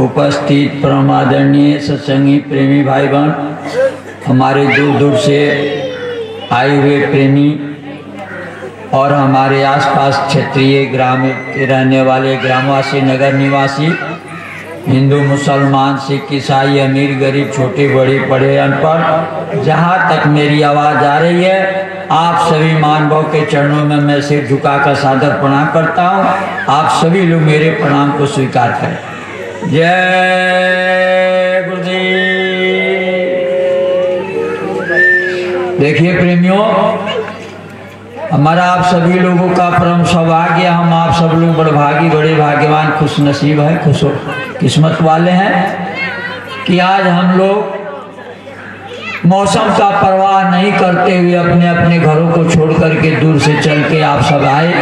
उपस्थित परमादरणीय सत्संगी प्रेमी भाई बहन, हमारे दूर दूर से आए हुए प्रेमी और हमारे आसपास क्षेत्रीय ग्राम के रहने वाले ग्रामवासी, नगर निवासी, हिंदू मुसलमान सिख ईसाई अमीर गरीब छोटे बड़े पढ़े अनपढ़, जहाँ तक मेरी आवाज़ आ रही है, आप सभी मानवों के चरणों में मैं सिर झुकाकर सादर प्रणाम करता हूँ। आप सभी लोग मेरे प्रणाम को स्वीकार करें। जय गुरुदेव। देखिए प्रेमियों, हमारा आप सभी लोगों का परम सौभाग्य, हम आप सब लोग बड़भागी, बड़े भाग्यवान, खुश नसीब हैं, खुश किस्मत वाले हैं कि आज हम लोग मौसम का परवाह नहीं करते हुए अपने अपने घरों को छोड़ करके दूर से चल के आप सब आए,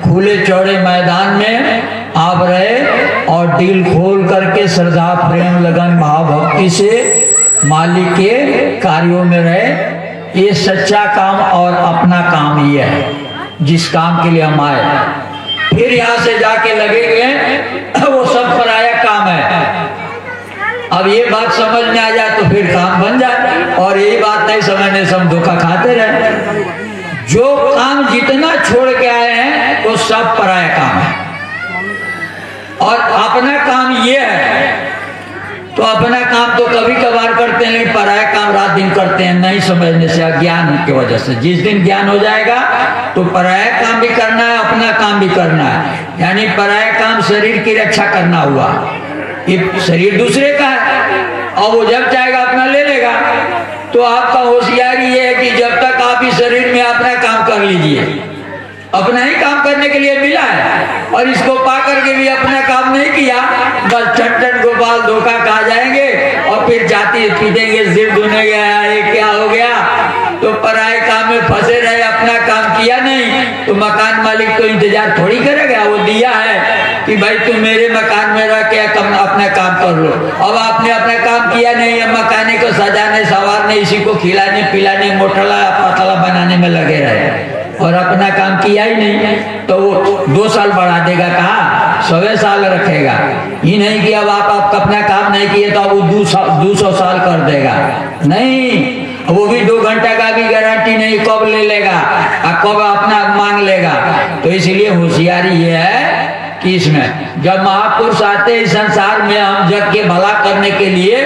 खुले चौड़े मैदान में आप रहे और दिल खोल करके श्रद्धा प्रेम लगन भाव भक्ति से मालिक के कार्यों में रहे। ये सच्चा काम और अपना काम ये है जिस काम के लिए हम आए। फिर यहाँ से जाके लगेंगे वो सब पराया काम है। अब ये बात समझ में आ जाए तो फिर काम बन जाए, और यही बात नहीं समझने से हम धोखा खाते रहे। जो काम जितना छोड़ के आए हैं वो सब पराया काम है, और अपना काम ये है। तो अपना काम तो कभी कभार करते हैं, लेकिन पराया काम रात दिन करते हैं, नहीं समझने से, अज्ञान की वजह से। जिस दिन ज्ञान हो जाएगा तो पराया काम भी करना है, अपना काम भी करना है। यानी पराया काम शरीर की रक्षा करना हुआ, ये शरीर दूसरे का है और वो जब चाहेगा अपना ले लेगा। तो आपका होशियारी ये है कि जब तक आप इस शरीर में अपना काम कर लीजिए, अपना ही काम करने के लिए मिला है, और इसको पा करके भी अपना काम नहीं किया, बस चट्टन गोपाल धोखा खा जाएंगे और फिर जाती पीटेंगे, सिर धुने गया, ये क्या हो गया। तो पराये काम में फंसे रहे, अपना काम किया नहीं, तो मकान मालिक तो इंतजार थोड़ी करेगा, वो दिया है कि भाई तुम मेरे मकान में रह के अपना काम कर लो। अब आपने अपना काम किया नहीं, मकाने को सजाने संवारने, इसी को खिलाने पिलाने, मोटला पतला बनाने में लगे रहे और अपना काम किया ही नहीं, तो वो 2 साल बढ़ा देगा, कहा 100 साल रखेगा। ये नहीं कि अब आप अपना काम नहीं किए तो अब वो 200 साल कर देगा, नहीं। वो भी 2 घंटा का भी गारंटी नहीं, कब ले लेगा और कब अपना मांग लेगा। तो इसलिए होशियारी ये है कि इसमें जब महापुरुष आते हैं संसार में हम जग के भला करने के लिए,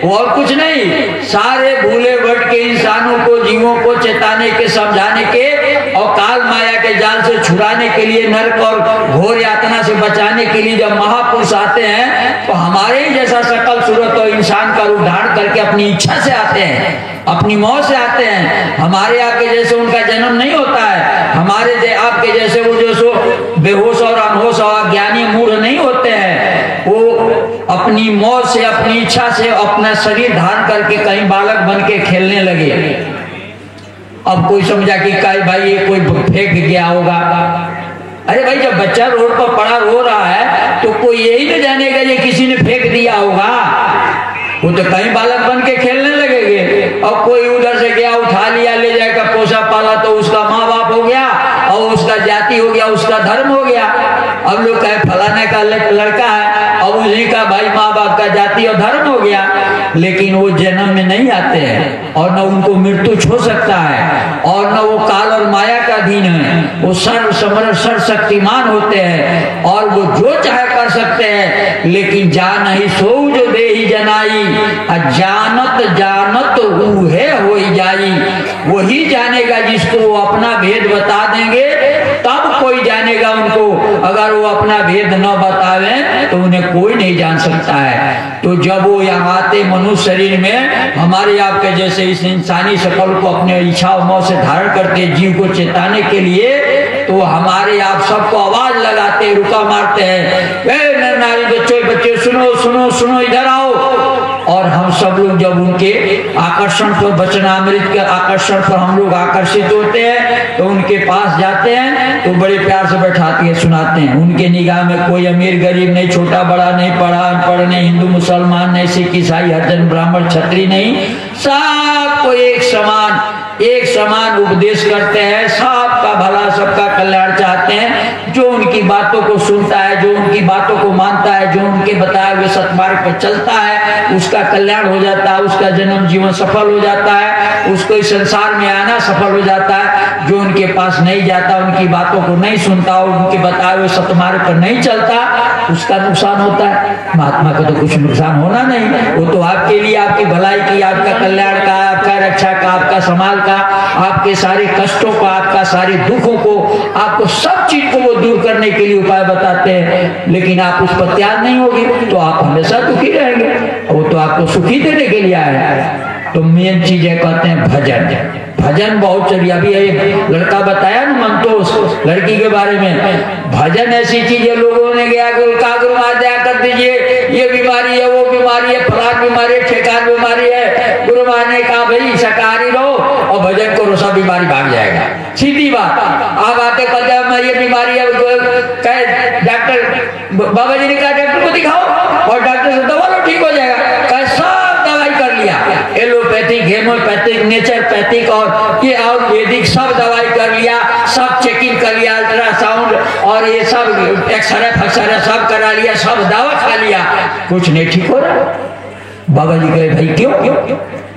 और कुछ नहीं, सारे भूले भट के इंसानों को, जीवों को चेताने के, समझाने के और काल माया के जाल से छुड़ाने के लिए, नरक और घोर यातना से बचाने के लिए जब महापुरुष आते हैं तो हमारे ही जैसा शकल सूरत और इंसान का रूप धारण करके अपनी इच्छा से आते हैं, अपनी मौत से आते हैं। हमारे आपके जैसे उनका जन्म नहीं होता है, हमारे आपके जैसे वो जो सो बेहोश और अनहोश और ज्ञानी मूढ़ नहीं होते हैं। वो अपनी मौत से, अपनी इच्छा से अपना शरीर धारण करके कहीं बालक बन के खेलने लगे। अब कोई समझा कि भाई ये कोई फेंक गया होगा। अरे भाई, जब बच्चा रोड पर पड़ा रो रहा है तो कोई यही न जानेगा ये किसी ने फेंक दिया होगा, वो तो कहीं बालक बन के खेलने लगेंगे। और कोई उधर से गया, उठा लिया, ले जाएगा, पोसा पाला तो उसका माँ बाप हो गया, और उसका जाति हो गया, उसका धर्म हो गया। अब लोग कहे फलाने का लड़का है, और उसी का भाई माँ बाप का जाति और धर्म हो गया। लेकिन वो जन्म में नहीं आते हैं, और न उनको मृत्यु छो सकता है, और न वो काल और माया का अधीन है। वो सर्व समर्थ, सर्व शक्तिमान होते हैं, और वो जो चाहे कर सकते हैं। लेकिन जान ही सो जो दे ही जनाई, जानत जानत उहे हो जाई। वही जानेगा जिसको वो अपना भेद बता देंगे, तब कोई जानेगा उनको। अगर वो अपना भेद न बतावे तो उन्हें कोई नहीं जान सकता है। तो जब वो यहाँ आते मनुष्य शरीर में, हमारे आपके जैसे इस इंसानी शकल को अपने इच्छा और मौत से धारण करते जीव को चेताने के लिए, तो हमारे आप सबको आवाज लगाते, रुका मारते हैं, नारी बच्चों बच्चे सुनो सुनो सुनो, इधर आओ। और हम सब लोग जब उनके आकर्षण पर, वचनामृत के आकर्षण पर हम लोग आकर्षित होते हैं, तो उनके पास जाते हैं तो बड़े प्यार से बैठाते हैं, सुनाते हैं। उनके निगाह में कोई अमीर गरीब नहीं, छोटा बड़ा नहीं, पढ़ा अनपढ़ नहीं, हिंदू मुसलमान नहीं, सिख ईसाई हरिजन ब्राह्मण क्षत्रिय नहीं, सबको एक समान उपदेश करते हैं। सबका भला, सबका कल्याण चाहते हैं। जो उनकी बातों को सुनता है, जो उनकी बातों को मानता है, जो उनके बताए हुए सतमार्ग पर चलता है उसका कल्याण हो जाता है, उसका जन्म जीवन सफल हो जाता है, उसको इस संसार में आना सफल हो जाता है। जो उनके पास नहीं जाता, उनकी बातों को नहीं सुनता, उनके बताए हुए सतमार्ग पर नहीं चलता, उसका नुकसान होता है। महात्मा को तो कुछ नुकसान होना नहीं, वो तो आपके लिए, आपकी भलाई की, आपका कल्याण का, आपका रक्षा का, आपका संभाल का, आपके सारे कष्टों का, आपका सारे दुखों को, आपको सब चीज को वो दूर करने के लिए उपाय बताते हैं। लेकिन आप उस पर तैयार नहीं होगे तो आप हमेशा दुखी रहेंगे। वो तो आपको सुखी देने के लिए आया है। तो मेन चीज है, कहते हैं भजन। भजन बहुत चलिए। अभी एक लड़का बताया ना मंतोष, लड़की के बारे में। भजन ऐसी चीज है, लोगों ने गया गुरु महाराज दया कर दीजिए, ये बीमारी है, वो बीमारी है, फलान बीमारी है, ठेकान बीमारी है। गुरु महाराज ने कहा भाई शाकाहारी रहो और भजन करो, सब बीमारी भाग जाएगा। सीधी बात। आप आते कहते मैं ये बीमारी है, डॉक्टर बाबा जी ने कहा डॉक्टर को दिखाओ और डॉक्टर से दवा लो ठीक हो जाएगा। सब दवाई कर लिया, एलोपैथिक, हेमोपैथिक, नेचरपैथिक और ये आयुर्वेदिक सब दवाई कर लिया, सब चेकिंग कर लिया, अल्ट्रासाउंड और ये सब एक्सरे फक्सरे सब करा लिया, सब दवा खा लिया, कुछ नहीं ठीक हो रहा। बाबा जी कहे भाई क्यों?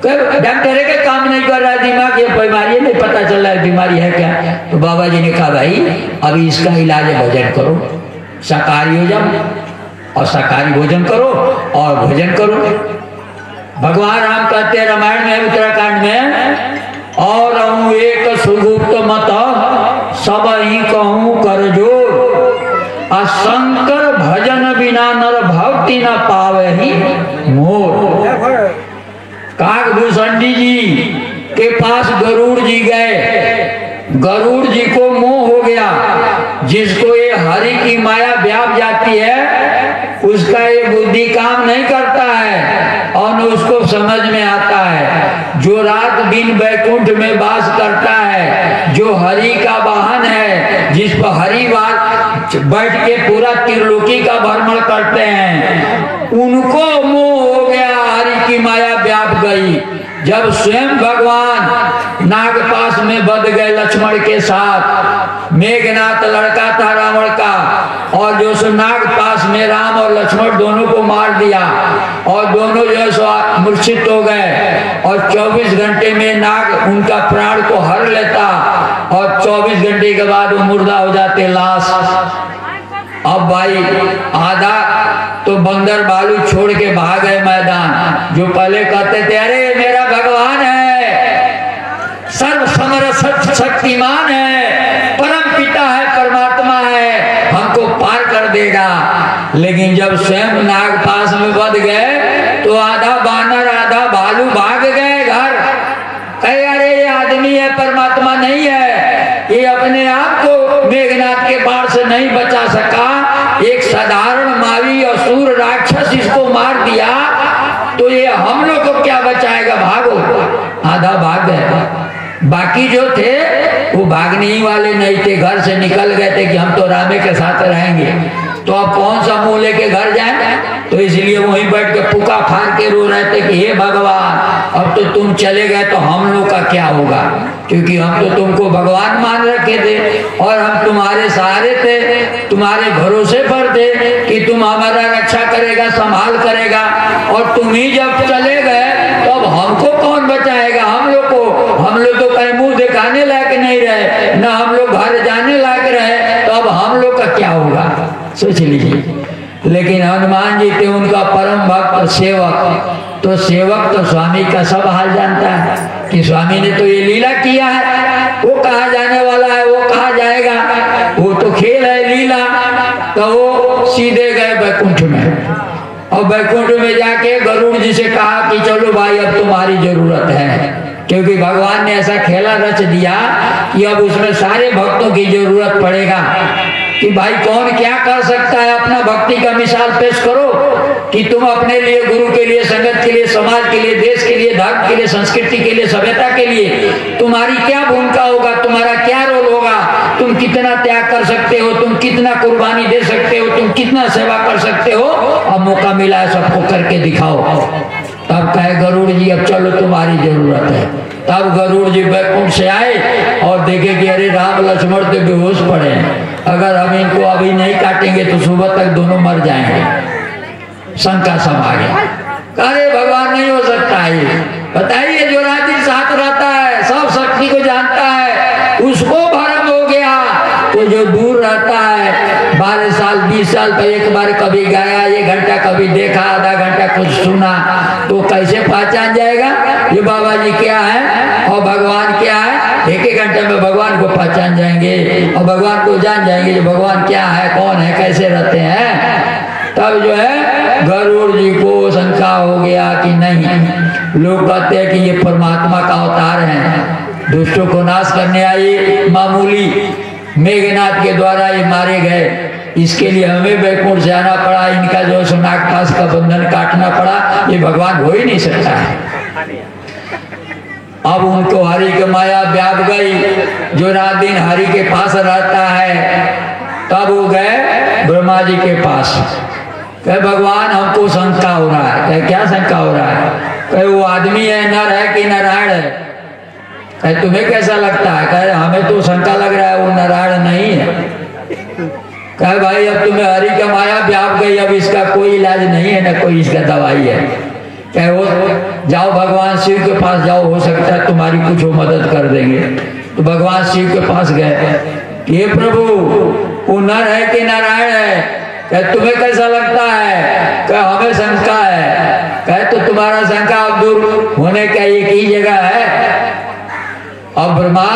डॉक्टर है क्या काम नहीं कर रहा, दिमाग ये बीमारी है, नहीं पता चल रहा है बीमारी है क्या। तो बाबा जी ने कहा भाई अभी इसका इलाज है, भजन करो, शाकाहारी हो जाओ और शाकाहारी भोजन करो और भोजन करो। भगवान राम कहते हैं रामायण में, उत्तराखंड में, और रहूं एक सुगुप्त मत सब ही कहूं कर जोर, शंकर भजन बिना नर भक्ति न पावे ही मोर। काकभूषण जी के पास गरुड़ जी गए, गरुड़ जी को मोह हो गया। जिसको ये हरि की माया व्याप जाती है उसका ये बुद्धि काम नहीं करता है और उसको समझ में आता है। जो रात दिन वैकुंठ में वास करता है, जो हरि का वाहन है, जिस पर हरि बैठ के पूरा त्रिलोकी का भ्रमण करते हैं, उनको मोह हो गया, हरि की माया व्याप गई। जब स्वयं भगवान नागपाश में बंध गए लक्ष्मण के साथ, मेघनाथ लड़का था रावण का, और जो सो नागपाश में राम और लक्ष्मण दोनों को मार दिया और दोनों जो सो मूर्छित हो गए और 24 घंटे में नाग उनका प्राण को हर लेता और 24 घंटे के बाद वो मुर्दा हो जाते, लाश। अब भाई आधा तो बंदर बालू छोड़ के भाग गए मैदान। जो पहले कहते थे अरे मेरा भगवान है, सर्व समर्थ शक्तिमान है, परम पिता है, परमात्मा है, हमको पार कर देगा। लेकिन जब स्वयं नागपाश में बंध गए तो आधा बानर आधा भालू भाग गए घर। कहे अरे ये आदमी है, परमात्मा नहीं है, ये अपने आप को मेघनाथ के बाढ़ से नहीं बचा सका, एक साधारण मावी असुर राक्षस इसको मार दिया, तो ये हम लोग को क्या बचाएगा, भागो। आधा भाग गए, बाकी जो थे वो भागने ही वाले नहीं थे, घर से निकल गए थे कि हम तो रामे के साथ रहेंगे। तो अब कौन सा मुंह लेके घर जाए, तो इसलिए वहीं बैठ के पुका फाड़ के रो रहे थे कि हे भगवान अब तो तुम चले गए तो हम लोग का क्या होगा, क्योंकि हम तो तुमको भगवान मान रखे थे और हम तुम्हारे सहारे थे, तुम्हारे भरोसे पर थे कि तुम हमारा रक्षा करेगा, संभाल करेगा, और तुम ही जब चले गए तो अब हमको कौन बचाएगा, हम लोग को। हम लोग तो कहीं मुंह दिखाने लायक नहीं रहे, न हम लोग घर जाने लायक रहे, तो अब हम लोग का क्या होगा, सोच लीजिए। लेकिन हनुमान जी थे उनका परम भक्त सेवक, तो सेवक तो स्वामी का सब हाल जानता है कि स्वामी ने तो ये लीला किया है, वो कहाँ जाने वाला है, वो कहाँ जाएगा, वो तो खेल है लीला। तो वो सीधे गए बैकुंठ में, और बैकुंठ में जाके गरुड़ जी से कहा कि चलो भाई अब तुम्हारी जरूरत है, क्योंकि भगवान ने ऐसा खेला रच दिया कि अब उसमें सारे भक्तों की जरूरत पड़ेगा कि भाई कौन क्या कर सकता है। अपना भक्ति का मिसाल पेश करो कि तुम अपने लिए, गुरु के लिए, संगत के लिए, समाज के लिए, देश के लिए, धर्म के लिए, संस्कृति के लिए, सभ्यता के लिए तुम्हारी क्या भूमिका होगा, तुम्हारा क्या रोल होगा, तुम कितना त्याग कर सकते हो, तुम कितना कुर्बानी दे सकते हो, तुम कितना सेवा कर सकते हो। अब मौका मिला है सबको करके दिखाओ। तब कहे गरुड़ जी अब चलो तुम्हारी जरूरत है। तब गरुड़ जी बैकुंठ से आए और देखे कि अरे राम लक्ष्मण तो बेहोश पड़े हैं, अगर हम इनको अभी नहीं काटेंगे तो सुबह तक दोनों मर जाएंगे। शंका समा गया। अरे भगवान नहीं हो सकता है, बताइए जो रात दिन साथ रहता है, सब शक्ति को जानता है, उसको भ्रम हो गया। तो जो दूर रहता है 12 साल 20 साल पर एक बार कभी गाया 1 घंटा, कभी देखा आधा घंटा, कुछ सुना, तो कैसे पहचान जाएगा ये बाबा जी क्या है और भगवान क्या है? 1 घंटे में भगवान को पहचान जाएंगे और भगवान को जान जाएंगे जो भगवान क्या है, कौन है, कैसे रहते हैं। तब जो है गरुड़ जी को शंका हो गया कि नहीं, लोग कहते हैं कि ये परमात्मा का अवतार है, दुष्टों को नाश करने आए, मामूली मेघनाथ के द्वारा ये मारे गए, इसके लिए हमें बैकुंठ से आना पड़ा, इनका जो सोनाग पास का बंधन काटना पड़ा, ये भगवान हो ही नहीं सकता है। अब उनको हरि की माया व्याप गई, जो रात दिन हरि के पास रहता है। तब वो गए ब्रह्मा जी के पास, कहे भगवान हमको शंका हो रहा है। कहे क्या शंका हो रहा है? कहे वो आदमी है, नर है कि नारायण है? कहे तुम्हें कैसा लगता है? कहे हमें तो शंका लग रहा है वो नारायण नहीं है। कहे भाई अब तुम्हें हरि का माया व्याप गई, अब इसका कोई इलाज नहीं है, ना कोई इसका दवाई है। कहे वो जाओ भगवान शिव के पास जाओ, हो सकता है तुम्हारी कुछ वो मदद कर देंगे। तो भगवान शिव के पास गए, ये प्रभु वो नर है कि नारायण है? कहे तुम्हें कैसा लगता है? कहे हमें शंका है। कहे तो तुम्हारा शंका अब दूर होने का एक ही जगह है। अब ब्रह्मा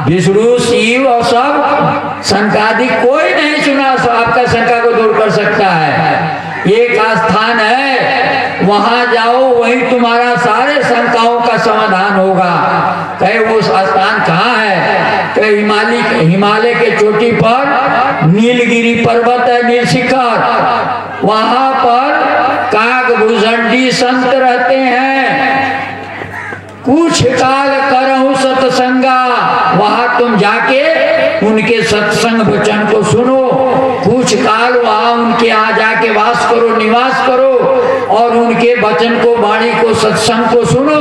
विष्णु शिव और सब शंकादि कोई नहीं सुना, तो आपका शंका को दूर कर सकता है। एक स्थान है, वहां जाओ, वहीं तुम्हारा सारे शंकाओं का समाधान होगा। कहे वो स्थान कहाँ है? कहे हिमालय के चोटी पर नीलगिरी पर्वत है, नील शिखर, वहां पर काकभूषणी संत रहते हैं। कुछ काल करहु सत्संगा, वहां तुम जाके उनके सत्संग वचन को सुनो, कुछ काल वहां उनके यहाँ जाके वास करो, निवास करो और उनके वचन को, वाणी को, सत्संग को सुनो,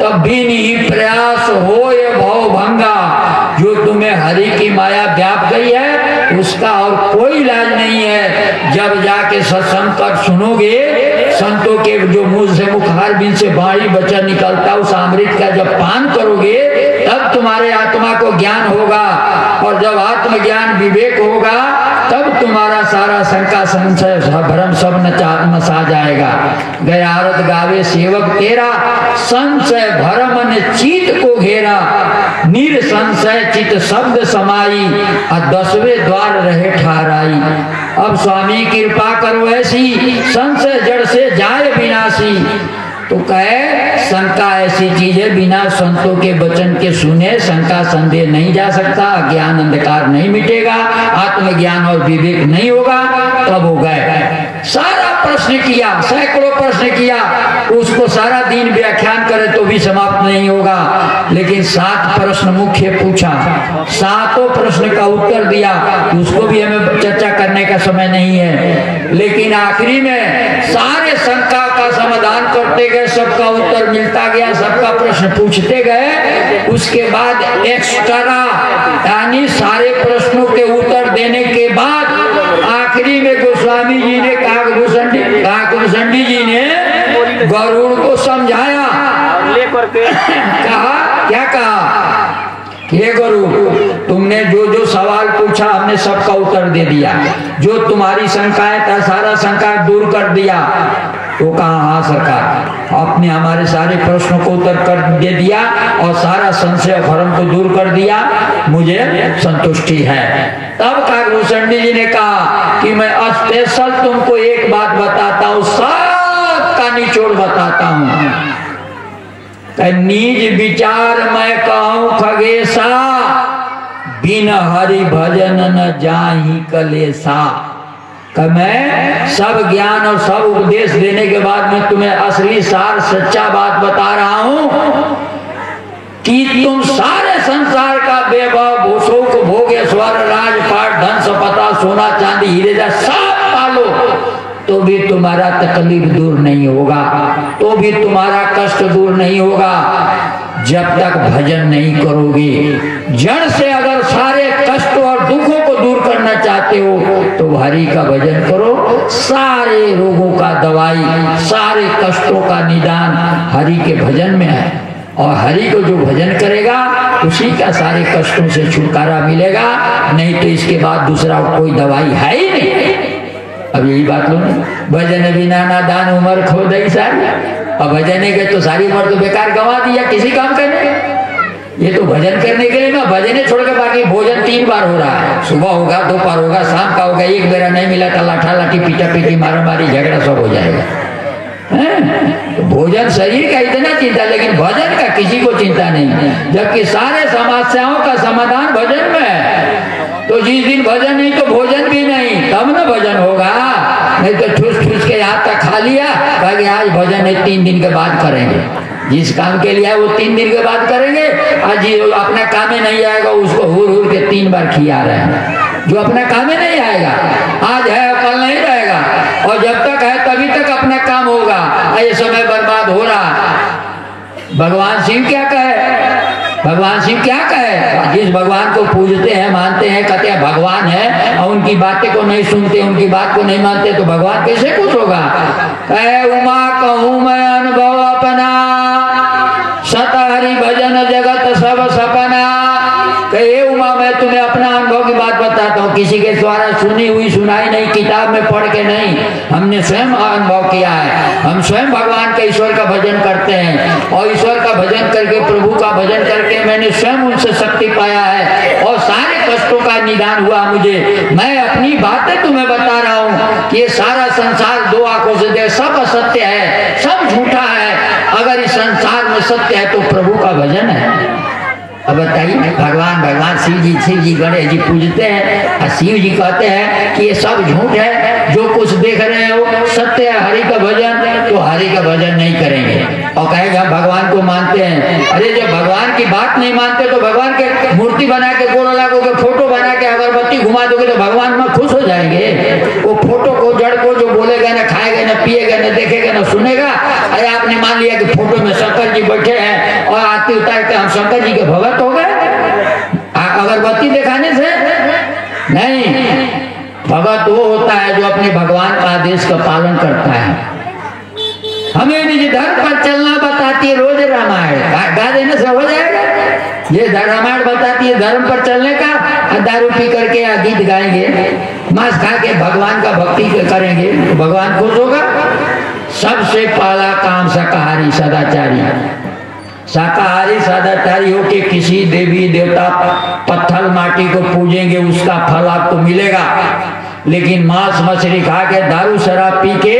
तब भी नहीं प्रयास हो ये भव भंगा। जो तुम्हें हरि की माया व्याप गई है उसका और कोई इलाज नहीं है। जब जाके सत्संग कर सुनोगे, संतों के जो मुंह से मुखार बिन से वाणी वचन निकलता, उस अमृत का जब पान करोगे तब तुम्हारे आत्मा को ज्ञान होगा, और जब आत्मज्ञान विवेक होगा तब तुम्हारा सारा शंका संशय भ्रम सब नसा जाएगा। गयारत गावे सेवक तेरा, संशय भरम ने चित को घेरा, निरसंशय चित शब्द समाई, और 10वें द्वार रहे ठहराई। अब स्वामी कृपा करो ऐसी, संशय जड़ से जाए विनाशी। तो कहे शंका ऐसी चीज है, बिना संतों के वचन के सुने शंका संदेह नहीं जा सकता, ज्ञान अंधकार नहीं मिटेगा, आत्मज्ञान और विवेक नहीं होगा। तब हो गए सारा प्रश्न किया, सैकड़ों प्रश्न किया, उसको सारा दिन व्याख्यान करे तो भी समाप्त नहीं होगा। लेकिन 7 प्रश्न मुख्य पूछा, 7 प्रश्न का उत्तर दिया, उसको भी हमें चर्चा करने का समय नहीं है। लेकिन आखिरी में सारे शंका का समाधान करते गए, सबका उत्तर मिलता गया, सबका प्रश्न पूछते गए। उसके बाद एक्स्ट्रा यानी सारे प्रश्नों के उत्तर देने के बाद आखिरी में गोस्वामी जी ने काकभूषणी जी ने गरुड़ को समझाया, लेकर के कहा, क्या कहा? हे गरुड़, तुमने जो जो सवाल पूछा हमने सबका उत्तर दे दिया, जो तुम्हारी शंकाएं था सारा शंका दूर कर दिया। तो कहा हाँ सरकार, आपने हमारे सारे प्रश्नों को उत्तर कर दे दिया और सारा संशय भ्रम को दूर कर दिया, मुझे संतुष्टि है। तब काकभूषणी जी ने कहा कि मैं स्पेशल तुमको एक बात बताता हूँ, सबका निचोड़ बताता हूँ। निज विचार मैं कहूँ खगेशा, बिन हरि भजन न जाहि कलेसा। मैं सब ज्ञान और सब उपदेश देने के बाद मैं तुम्हें असली सार सच्चा बात बता रहा हूं कि तुम सारे संसार का वैभव, भूषोक, भोग, स्वर, राजपाट, धन, संपदा, सोना, चांदी, हीरे सब पालो तो भी तुम्हारा तकलीफ दूर नहीं होगा, तो भी तुम्हारा कष्ट दूर नहीं होगा, जब तक भजन नहीं करोगे। जड़ से अगर सारे कष्ट और दुखों को दूर कर करना चाहते हो तो हरि का भजन करो। सारे रोगों का दवाई, सारे कष्टों का निदान हरि के भजन में है। और हरि को जो भजन करेगा उसी का सारे कष्टों से छुटकारा मिलेगा, नहीं तो इसके बाद दूसरा कोई दवाई है ही नहीं। अब यही बात लो, भजन बिना ना दान उम्र खो दई सारी। अब भजन के तो सारी उम्र तो बेकार गंवा दिया किसी काम करने। ये तो भजन करने के लिए ना, भजन छोड़ के बाकी भोजन 3 बार हो रहा है, सुबह होगा, दोपहर होगा, शाम का होगा। एक बेरा नहीं मिला तो लाठा लाठी, पीटा पीटी, मारा मारी, झगड़ा सब हो जाएगा। तो भोजन शरीर का इतना चिंता, लेकिन भजन का किसी को चिंता नहीं, जबकि सारे समस्याओं का समाधान भजन में है। तो जिस दिन भजन नहीं तो भोजन भी नहीं, तब ना भजन होगा। नहीं तो ठूस ठूस के यहाँ तक खा लिया, कहेंगे आज भजन है, 3 दिन के बाद करेंगे। जिस काम के लिए है वो 3 दिन के बाद करेंगे, आज जो अपना काम में नहीं आएगा उसको हुर हुर के 3 बार खिया रहे हैं। जो अपना काम में नहीं आएगा, आज है कल नहीं रहेगा, और जब तक है तभी तक अपना काम होगा। ये समय बर्बाद हो रहा। भगवान शिव क्या कहे, भगवान शिव क्या कहे, जिस भगवान को पूजते हैं, मानते हैं, कहते हैं भगवान है, और उनकी बातें को नहीं सुनते, उनकी बात को नहीं मानते, तो भगवान कैसे खुश होगा। कहे उमा कहूँ मैं अनुभव अपना, सत हरि भजन जगत सब सपना। कहे उमा मैं तुम्हें अपना अनुभव की बात बताता हूँ, किसी के द्वारा सुनी हुई सुनाई नहीं, किताब में पढ़ के नहीं, हमने स्वयं अनुभव किया है। हम स्वयं भगवान के ईश्वर का भजन करते हैं, और ईश्वर का भजन करके, प्रभु का भजन करके मैंने स्वयं उनसे शक्ति पाया है, और सारे कष्टों का निदान हुआ मुझे। मैं अपनी बातें तुम्हें बता रहा हूँ कि ये सारा संसार 2 आंखों से देख, सब असत्य है, सब झूठा है। अगर इस संसार में सत्य है तो प्रभु का भजन है। अब बताइए, भगवान भगवान शिव जी गणेश जी पूजते हैं, और शिव जी कहते हैं कि ये सब झूठ है, जो कुछ देख रहे हो सत्य है, हरि का भजन, तो हरि का भजन नहीं करेंगे। और कहेंगे हम भगवान को मानते हैं। अरे जब भगवान की बात नहीं मानते तो भगवान के मूर्ति बना के, गोड़ लागोगे, फोटो बना के, अगरबत्ती घुमा दोगे तो भगवान में खुश हो जाएंगे। वो फोटो को, जड़ को जो बोलेगा ना, खाएगा ना, पिएगा ना, देखेगा ना, सुनेगा। अरे आपने मान लिया कि फोटो में शंकर जी बैठे हैं और आरती उतार के हम शंकर जी के भगत हो गए अगरबत्ती दिखाने से? नहीं, भगत वो होता है जो अपने भगवान का आदेश का पालन करता है। हमें निज धर्म पर चलना बताती है रोज रामायण, गा देने से हो जाएगा। ये रामायण बताती है धर्म पर चलने का, दारू पी करके या गीत गाएंगे, मांस खा के भगवान का भक्ति करेंगे तो भगवान खुश होगा। सबसे पहला काम शाकाहारी सदाचारी, शाकाहारी सदाचारी होके किसी देवी देवता पत्थर माटी को पूजेंगे, उसका फल आपको मिलेगा। लेकिन मांस मछली खा के, दारू शराब पी के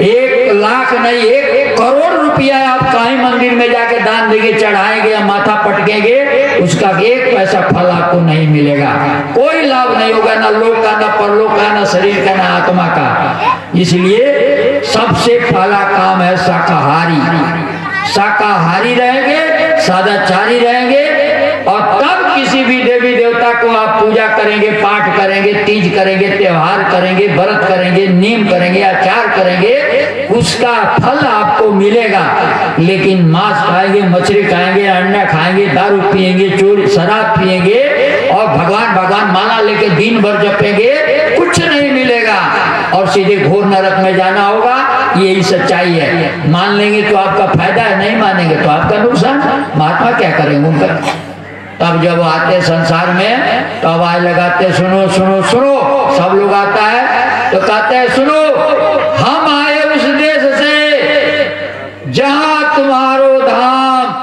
1 लाख नहीं 1 करोड़ रुपया आप कहीं मंदिर में जाके दान देंगे, चढ़ाएंगे या माथा पटकेंगे, उसका 1 पैसा फल आपको नहीं मिलेगा। कोई लाभ नहीं होगा, ना लोक का, ना परलोक का, ना शरीर का, ना आत्मा का। इसलिए सबसे पहला काम है शाकाहारी। शाकाहारी रहेंगे, सदाचारी रहेंगे, और तब किसी भी देवी देवता को आप पूजा करेंगे, पाठ करेंगे, तीज करेंगे, त्योहार करेंगे, व्रत करेंगे, नियम करेंगे, आचार करेंगे, उसका फल आपको मिलेगा। लेकिन मांस खाएंगे, मछली खाएंगे, अंडा खाएंगे, दारू पिएंगे, चोरी शराब पिएंगे, और भगवान भगवान माला लेके दिन भर जपेंगे, कुछ नहीं मिलेगा, और सीधे घोर नरक में जाना होगा। यही सच्चाई है। मान लेंगे तो आपका फायदा है, नहीं मानेंगे तो आपका नुकसान। महात्मा क्या करेंगे उनका? तब जब आते संसार में तो आवाज लगाते, सुनो सुनो सुनो, सब लोग आता है तो कहते हैं सुनो, हम आए उस देश से जहां तुम्हारो धाम,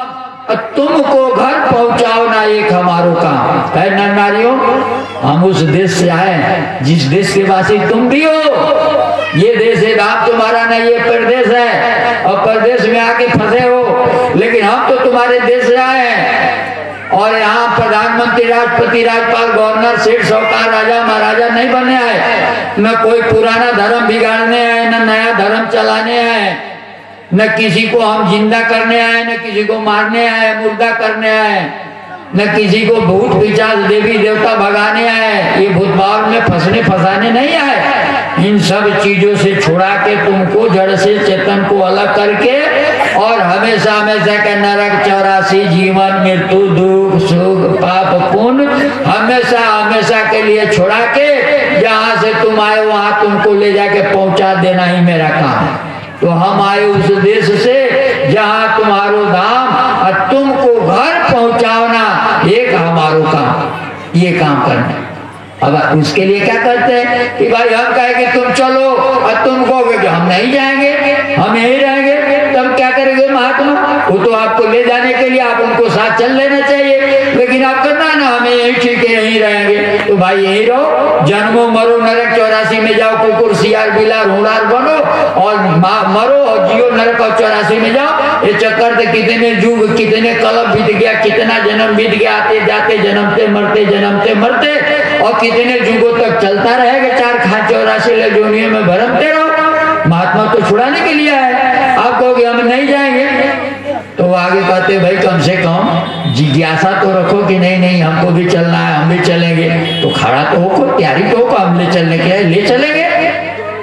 तुमको घर पहुंचाओ ना एक हमारो काम है। नर नारियों, हम उस देश से आए जिस देश के वासी तुम भी हो। ये देश है धाम तुम्हारा नहीं, ये प्रदेश है, और प्रदेश में आके फंसे हो। लेकिन हम तो तुम्हारे देश से आए हैं, और यहाँ प्रधानमंत्री, राष्ट्रपति, राज्यपाल, गवर्नर, सेठ, साहूकार, राजा महाराजा नहीं बनने आए। न कोई पुराना धर्म बिगाड़ने आए, न नया धर्म चलाने आए, न किसी को हम जिंदा करने आए, न किसी को मारने आए, मुर्दा करने आए, न किसी को भूत पिशाच देवी देवता भगाने आए। ये भूत भाव में फंसने फंसाने नहीं आए। इन सब चीजों से छुड़ा के तुमको जड़ से चेतन को अलग करके और हमेशा हमेशा के नरक 84 जीवन मृत्यु दुख सुख पाप पुण्य हमेशा हमेशा के लिए छुड़ा के जहाँ से तुम आए वहां तुमको ले जाके पहुंचा देना ही मेरा काम है। तो हम आए उस देश से जहाँ तुम्हारो धाम और तुमको घर पहुंचाना एक हमारो काम, ये काम करना। अब उसके लिए क्या करते हैं कि भाई हम कहे कि तुम चलो और तुम कहोगे कि हम नहीं जाएंगे, हम यहीं रहेंगे, तब क्या करेंगे महात्मा? वो तो आपको ले जाने के लिए आप उनको साथ चल लेना चाहिए, लेकिन आप करना ना हमें यहीं ठीक है यहीं रहेंगे। तो भाई यहीं रहो, जन्मो मरो नरक 84 में जाओ, कुकुर सियार बिलार होलार बनो और मरो और जियो नरक और 84 में जाओ। ये चक्कर से कितने युग कितने कलम बीत गया, कितना जन्म बीत गया, आते जाते जन्मते मरते और कितने युगों तक चलता रहेगा। 4 खां 84 जोनियों में भरमते रहो। महात्मा तो छुड़ाने के लिए है, आप कहोगे हम नहीं जाएंगे, तो आगे कहते भाई कम से कम जिज्ञासा तो रखो कि नहीं नहीं हमको भी चलना है, हम भी चलेंगे। तो खड़ा तो हो, तैयारी तो हो, हम ले चलने के लिए ले चलेंगे,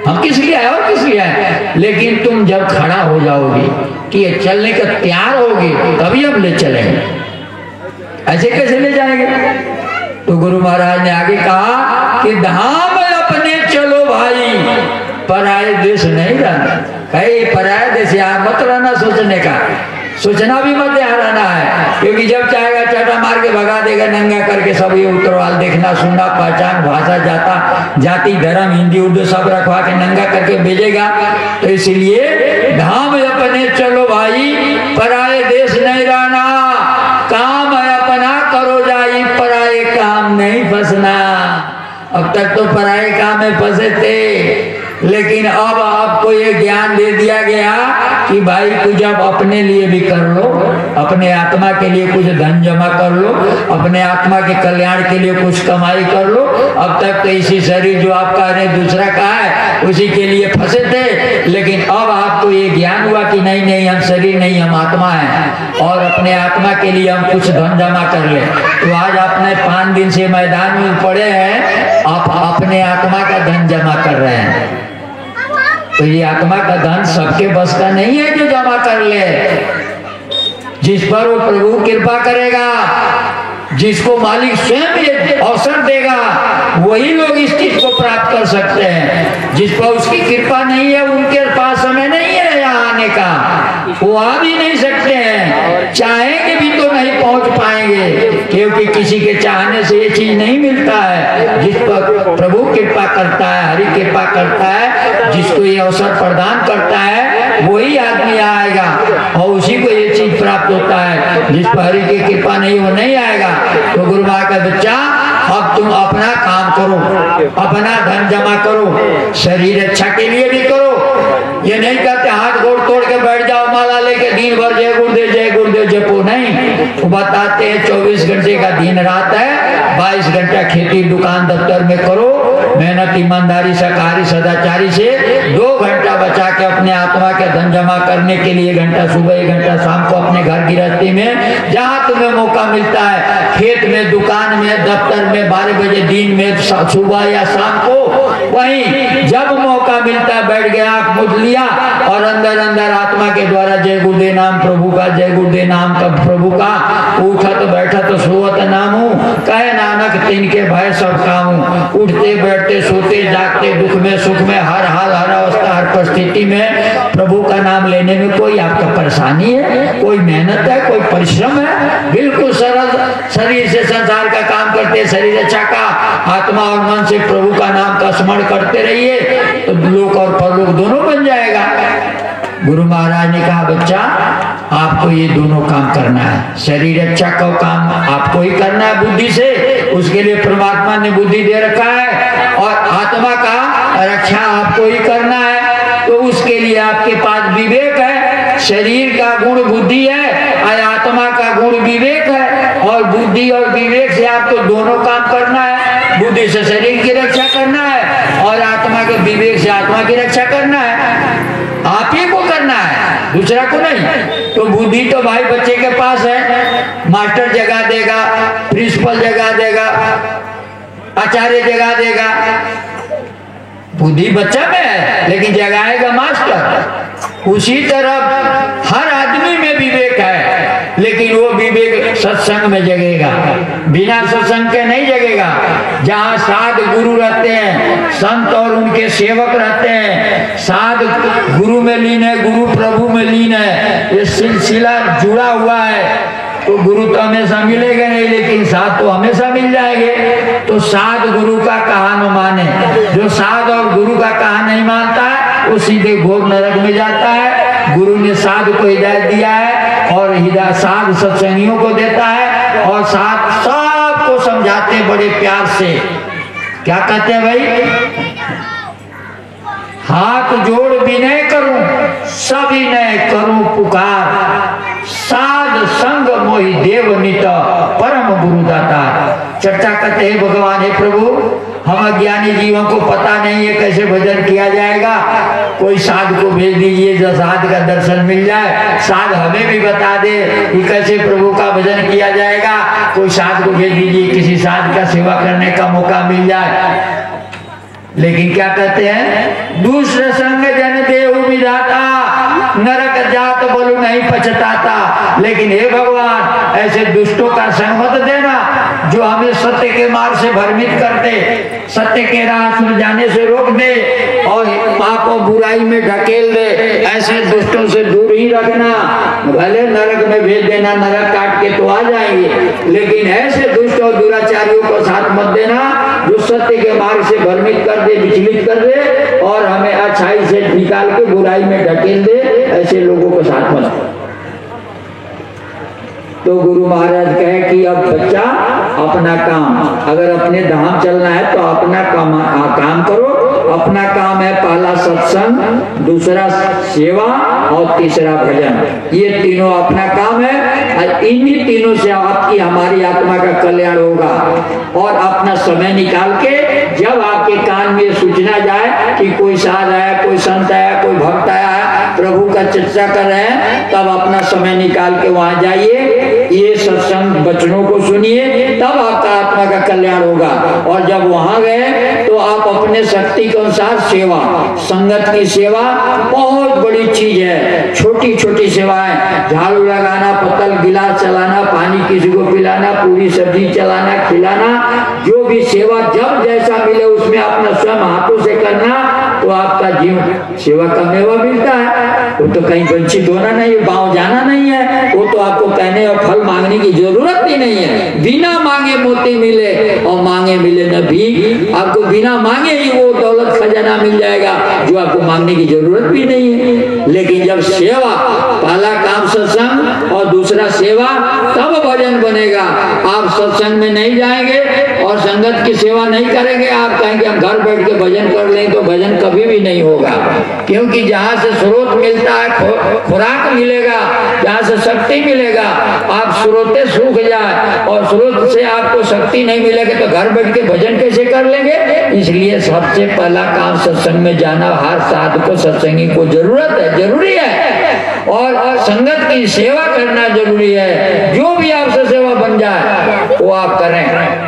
हम किस लिए आए और किस लिए आए। लेकिन तुम जब खड़ा हो जाओगे कि चलने का तैयार होगे तभी हम ले चलेंगे, ऐसे कैसे ले जाएंगे? तो गुरु महाराज ने आगे कहा कि धाम अपने चलो भाई, पराये देश नहीं रहना। कहीं पराये देश यहाँ मत रहना, सोचने का सोचना भी मत यहाँ रहना है, क्योंकि जब चाहेगा चाटा मार के भगा देगा, नंगा करके सब ये उत्तरवाल देखना सुनना पहचान भाषा जाति धर्म हिंदी उर्दू सब रखवा के नंगा करके भेजेगा। तो इसलिए धाम अपने चलो भाई, पराये देश नहीं रहना, काम अपना करो जाई, पराये काम नहीं फंसना। अब तक तो पराये काम में फंसे थे, लेकिन अब आपको ये ज्ञान दे दिया गया कि भाई कुछ अब अपने लिए भी कर लो, अपने आत्मा के लिए कुछ धन जमा कर लो, अपने आत्मा के कल्याण के लिए कुछ कमाई कर लो। अब तक तो इसी शरीर जो आपका है दूसरा का है उसी के लिए फंसे थे, लेकिन अब आपको ये ज्ञान हुआ कि नहीं नहीं हम शरीर नहीं हम आत्मा है और अपने आत्मा के लिए हम कुछ धन जमा कर ले। तो आज आपने 5 दिन से मैदान में पड़े हैं, आप अपने आत्मा का धन जमा कर रहे हैं। तो ये आत्मा का धन सबके बस का नहीं है जो जमा कर ले। जिस पर वो प्रभु कृपा करेगा, जिसको मालिक स्वयं ये अवसर देगा, वही लोग इस चीज को प्राप्त कर सकते हैं। जिस पर उसकी कृपा नहीं है उनके पास समय नहीं है यहाँ आने का, वो आ भी नहीं सकते हैं, चाहेंगे भी तो नहीं पहुंच पाएंगे, क्योंकि किसी के चाहने से ये चीज नहीं मिलता है। जिस पर प्रभु कृपा करता है, हरि कृपा करता है, जिसको ये अवसर प्रदान करता है, वही आदमी आएगा और उसी को ये चीज प्राप्त होता है। जिस पर हरि की कृपा नहीं वो नहीं आएगा। तो गुरु माँ का बच्चा अब तुम अपना काम करो, अपना धन जमा करो, शरीर अच्छा के लिए भी करो। ये नहीं कहते हाथ गोड़ तोड़ के बैठ जाओ माला लेके दिन भर जय गुरुदेव जपो, नहीं। वो बताते हैं 24 घंटे का दिन रात है, 22 घंटा खेती दुकान दफ्तर में करो, मेहनत ईमानदारी सरकारी सदाचारी से 2 घंटा बचा के अपने आत्मा के धन जमा करने के लिए 1 घंटा सुबह 1 घंटा शाम को अपने घर गृहस्थी में जहाँ तुम्हें मौका मिलता है, खेत में दुकान में दफ्तर में 12 बजे दिन में सुबह या शाम को, वहीं जब मौका मिलता है बैठ गया आंख मूंद लिया और अंदर अंदर आत्मा के द्वारा जय गुरुदेव नाम प्रभु का, जय गुरुदेव नाम का प्रभु का, उठत बैठत सोवत नामू, कहे नानक तिनके भय सब कामू। उठते बैठते सोते जागते दुख में सुख में हर हाल हर अवस्था हर परिस्थिति में प्रभु का नाम लेने में कोई आपका परेशानी है, कोई मेहनत है, कोई परिश्रम है, बिल्कुल सरल शरीर से संसार का काम करते, शरीर अच्छा का आत्मा और मन से प्रभु का नाम का स्मरण करते रहिए, तो लोक और परलोक दोनों बन जाएगा। गुरु महाराज ने कहा बच्चा आपको ये दोनों काम करना है, शरीर अच्छा का काम आपको ही करना है बुद्धि से, उसके लिए परमात्मा ने बुद्धि दे रखा है, और आत्मा का रक्षा आपको ही करना है। तो उसके लिए आपके पास विवेक है, शरीर का गुण बुद्धि है और आत्मा का गुण विवेक है, और बुद्धि और विवेक से आपको दोनों काम करना है। बुद्धि से शरीर की रक्षा करना है और आत्मा के विवेक से आत्मा की रक्षा करना है, आप ही को करना है, दूसरा को नहीं। तो बुद्धि तो भाई बच्चे के पास है, मास्टर जगह देगा, प्रिंसिपल जगह देगा, आचार्य जगह देगा, बुद्धि बच्चा में है लेकिन जगाएगा मास्टर। उसी तरह हर सत्संग में जगेगा, बिना सत्संग के नहीं जगेगा। जहाँ साध गुरु रहते हैं, संत और उनके सेवक रहते हैं, साध गुरु में लीन है, गुरु प्रभु में लीन है, ये सिलसिला जुड़ा हुआ है, तो गुरु तो हमेशा मिलेगा नहीं, लेकिन साध तो हमेशा मिल जाएंगे। तो साध गुरु का कहा न माने, जो साध और गुरु का कहा नहीं मानता है वो सीधे घोर नरक में जाता है। गुरु ने साध को हिदायत दिया है और हिदायत साध सत्संगियों को देता है, और साध सबको समझाते बड़े प्यार से। क्या कहते हैं भाई? हाथ जोड़ विनय करूं, सविनय करूं पुकार, साध संग मोहि देव नित परम गुरु दाता। चर्चा करते हैं भगवान, हे प्रभु हम अज्ञानी जीवों को पता नहीं है कैसे भजन किया जाएगा, कोई साध को भेज दीजिए जो साध का दर्शन मिल जाए, साध हमें भी बता दे कि कैसे प्रभु का भजन किया जाएगा। कोई साध को भेज दीजिए, किसी साध का सेवा करने का मौका मिल जाए। लेकिन क्या कहते हैं? दूसरे संग जन देव विधाता, नरक जात बोलू नहीं पछताता। लेकिन हे भगवान, ऐसे दुष्टों का संग मत देना जो हमें सत्य के मार्ग से भ्रमित करते, सत्य के राह में जाने से रोक दे और पाप और बुराई में ढकेल दे। ऐसे दुष्टों से दूर ही रखना। भले नरक में भेज देना, नरक काट के तो आ जाएंगे, लेकिन ऐसे दुष्ट और दुराचारियों को साथ मत देना जो सत्य के मार्ग से भ्रमित कर दे, विचलित कर दे और हमें अच्छाई से निकाल के बुराई में ढकेल दे। ऐसे लोगों को साथ मत। तो गुरु महाराज कहे कि अब बच्चा अपना काम, अगर अपने धाम चलना है तो अपना काम करो। अपना काम है पहला सत्संग, दूसरा सेवा और तीसरा भजन। ये तीनों अपना काम है और इन्हीं तीनों से आपकी हमारी आत्मा का कल्याण होगा। और अपना समय निकाल के जब आपके कान में सूचना जाए कि कोई साध आया, कोई संत आया, कोई भक्त आया है, प्रभु का चर्चा कर रहे हैं, तब अपना समय निकाल के वहां जाइए, ये सत्संग वचनों को सुनिए, तब आपका आत्मा का कल्याण होगा। और जब वहां गए तो आप अपने शक्ति के अनुसार सेवा, संगत की सेवा बहुत बड़ी चीज है। छोटी छोटी सेवाएं, झाड़ू लगाना, पत्तल गिलास चलाना, पानी किसी को पिलाना, पूरी सब्जी चलाना, खिलाना, जो भी सेवा जब जैसा मिले उसमें अपना स्वयं हाथों से करना, तो आपका जीव सेवा का मेवा मिलता है। वो तो कहीं वंचित होना नहीं, गाँव जाना नहीं है, वो तो आपको कहने और फल मांगने की जरूरत ही नहीं है। बिना मांगे मोती मिले और मांगे मिले न भीख। आपको बिना मांगे ही वो दौलत खजाना मिल जाएगा जो आपको मांगने की जरूरत भी नहीं है। लेकिन जब सेवा, पहला काम सत्संग और दूसरा सेवा, तब भजन बनेगा। आप सत्संग में नहीं जाएंगे और संगत की सेवा नहीं करेंगे, आप कहेंगे हम घर बैठ के भजन कर लें, तो भजन कभी भी नहीं होगा। क्योंकि जहाँ से स्रोत मिलता है, खुराक मिलेगा, जहाँ से शक्ति मिलेगा, आप स्रोते सूख जाए और स्रोत से आपको शक्ति नहीं मिलेगी तो घर बैठ के भजन कैसे कर लेंगे। इसलिए सबसे पहला काम सत्संग में जाना, हर साधु को सत्संगी को जरूरत है, जरूरी है। और संगत की सेवा करना जरूरी है। जो भी आपसे सेवा बन जाए वो आप करें,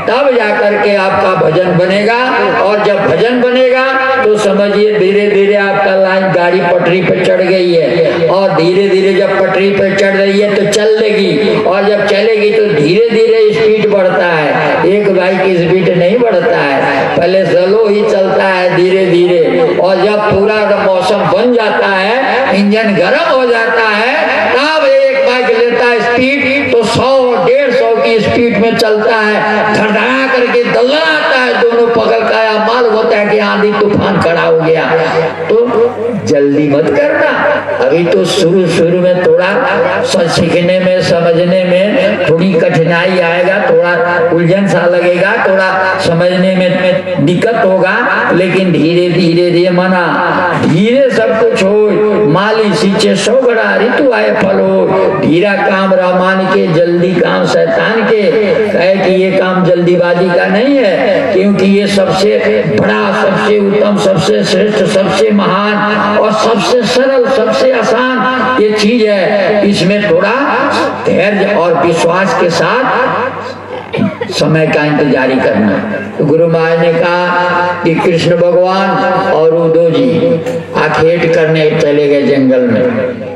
तब जाकर के आपका भजन बनेगा। और जब भजन बनेगा तो समझिए धीरे धीरे आपका लाइन गाड़ी पटरी पे चढ़ गई है, और धीरे धीरे जब पटरी पे चढ़ रही है तो चल लेगी, और जब चलेगी तो धीरे धीरे स्पीड बढ़ता है। एक बाइक की स्पीड नहीं बढ़ता है, पहले स्लो ही चलता है धीरे धीरे। और जब पूरा मौसम बन जाता है, इंजन गर्म हो जाता है, तब एक बाइक लेता है स्पीड, तो 100-150 की स्पीड में चलता है, धड़ाका करके दलदल आता है, दोनों पकड़ का माल होता है कि आंधी तूफान खड़ा हो गया। तो जल्दी मत करना, अभी तो शुरू में थोड़ा सीखने में, समझने में थोड़ी कठिनाई आएगा, थोड़ा उलझन सा लगेगा, थोड़ा समझने में दिक्कत होगा, लेकिन धीरे धीरे धीरे मना धीरे सब कुछ हो। माली सींचे 100 घड़ा ऋतु आए फल हो। धीरा काम रामान के, जल्दी काम शैतान के। कहे कि ये काम जल्दीबाजी का नहीं है, क्योंकि ये सबसे बड़ा, सबसे उत्तम, सबसे श्रेष्ठ, सबसे महान और सबसे सरल, सबसे आसान ये चीज है। इसमें थोड़ा धैर्य और विश्वास के साथ समय का इंतजारी करना। तो गुरु महाराज ने कहा कि कृष्ण भगवान और उद्धव जी आखेट करने चले गए जंगल में।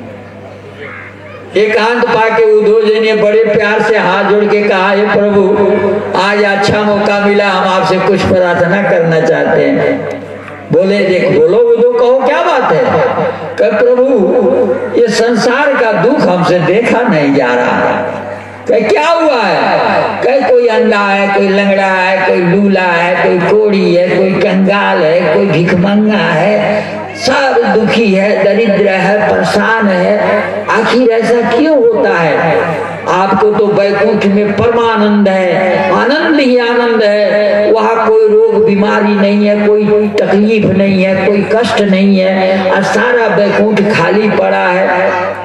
एकांत पाके उद्धव जी ने बड़े प्यार से हाथ जोड़ के कहा, हे प्रभु आज अच्छा मौका मिला, हम आपसे कुछ प्रार्थना करना चाहते हैं। बोले देख बोलो उद्धव, कहो क्या बात है। कह प्रभु ये संसार का दुख हमसे देखा नहीं जा रहा। कह क्या हुआ है। कह कोई अंधा है, कोई लंगड़ा है, कोई लूला है, कोई कोड़ी है, कोई कंगाल है, कोई भिखमंगा है, सब दुखी है, दरिद्र है, परेशान है। आखिर ऐसा क्यों होता है। आपको तो बैकुंठ में परमानंद है, आनंद ही आनंद है। वहाँ कोई रोग बीमारी नहीं है, कोई तकलीफ नहीं है, कोई कष्ट नहीं है, और सारा बैकुंठ खाली पड़ा है।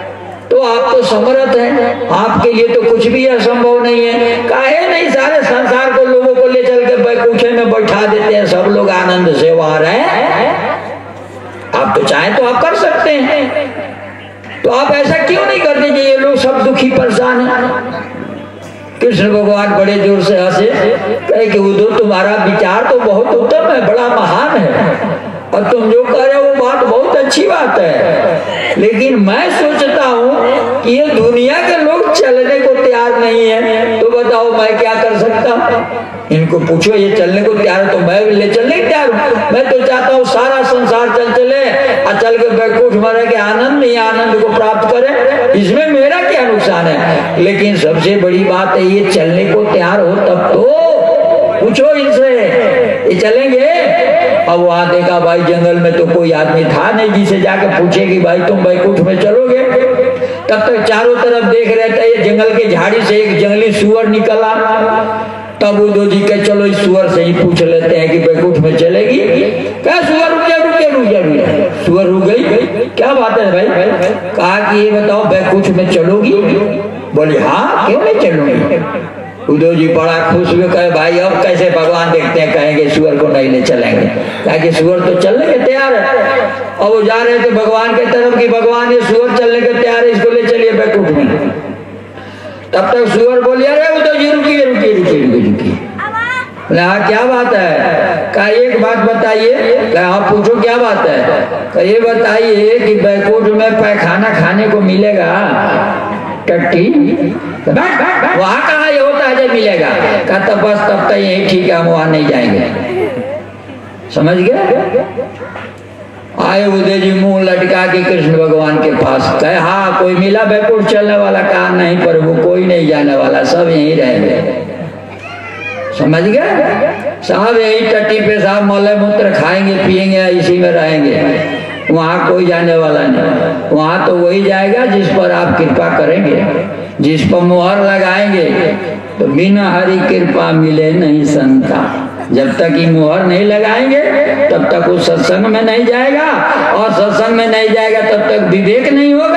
तो आप तो समर्थ हैं, आपके लिए तो कुछ भी असंभव नहीं है। काहे नहीं सारे संसार को लोगों को ले चल के बैकुंठ में बैठा देते हैं, सब लोग आनंद से वहां रहे। आप तो चाहे तो आप कर सकते हैं, तो आप ऐसा क्यों नहीं करते कि ये लोग सब दुखी परेशान हैं। कृष्ण भगवान बड़े जोर से हंसे, कहे कि उद्धव तुम्हारा विचार तो बहुत उत्तम है, बड़ा महान है, और तुम जो कह रहे हो वो बात बहुत अच्छी बात है, लेकिन मैं सोचता हूँ कि ये दुनिया के लोग चलने को तैयार नहीं है, तो बताओ मैं क्या कर सकता हूँ। इनको पूछो ये चलने को तैयार है तो मैं ले चलने को तैयार हूँ। मैं तो चाहता हूँ सारा संसार चल चले और चल के बैकुंठ में रह के आनंद ही आनंद को प्राप्त करे, इसमें मेरा क्या नुकसान है। लेकिन सबसे बड़ी बात है ये चलने को तैयार हो तब तो पूछो इनसे ये चलेंगे। अब वहां देखा भाई जंगल में तो कोई आदमी था नहीं जिसे जाके पूछे कि भाई तुम बैकुंठ में चलोगे। तब तक चारों तरफ देख रहे थे, ये जंगल के झाड़ी से एक जंगली सुअर निकला। तब उद्धव जी के चलो इस सुअर से ही पूछ लेते हैं कि बैकुंठ में चलेगी। क्या सुअर रुके रुके रुके रुके, सुअर रुक गई। क्या बात है भाई। कहा कि ये बताओ बैकुंठ में चलोगी। बोली हाँ क्यों नहीं चलूंगी। उद्धव जी बड़ा खुश हुए, कहे भाई अब कैसे भगवान देखते हैं, कहेंगे सुअर को नहीं ले चलेंगे। कहा कि सुअर तो चलने के तैयार है। और वो जा रहे थे भगवान के तरफ कि भगवान ये सुअर चलने के तैयार है, इसको ले चलिए बैकुंठ में। तब तक सुअर बोलिए अरे उद्धव जी रुकिए रुकिए रुकिए रुकिए। हाँ क्या बात है। कहा एक बात बताइए। कहा आप पूछो क्या बात है। कहा ये बताइए कि बैकुंठ में पैखाना खाने को मिलेगा टट्टी। वहां कहा ये होता है जब मिलेगा। कहा तब बस तब तक यही ठीक है, हम वहां नहीं जाएंगे। समझ गए। आए उदय जी मुंह लटका के कृष्ण भगवान के पास। कहे हाँ कोई मिला बैकुंठ चलने वाला। कहा नहीं प्रभु कोई नहीं जाने वाला, सब यहीं रहेंगे। समझ गए। साहब यही टट्टी पे साहब मौले मूत्र खाएंगे पिएंगे, इसी में रहेंगे, वहां कोई जाने वाला नहीं। वहां तो वही जाएगा जिस पर आप कृपा करेंगे, जिस पर मुहर लगाएंगे। तो बिना हरि कृपा मिले नहीं संता। जब तक ये मुहर नहीं लगाएंगे तब तक वो सत्संग में नहीं जाएगा, और सत्संग में नहीं जाएगा तब तक विवेक नहीं होगा।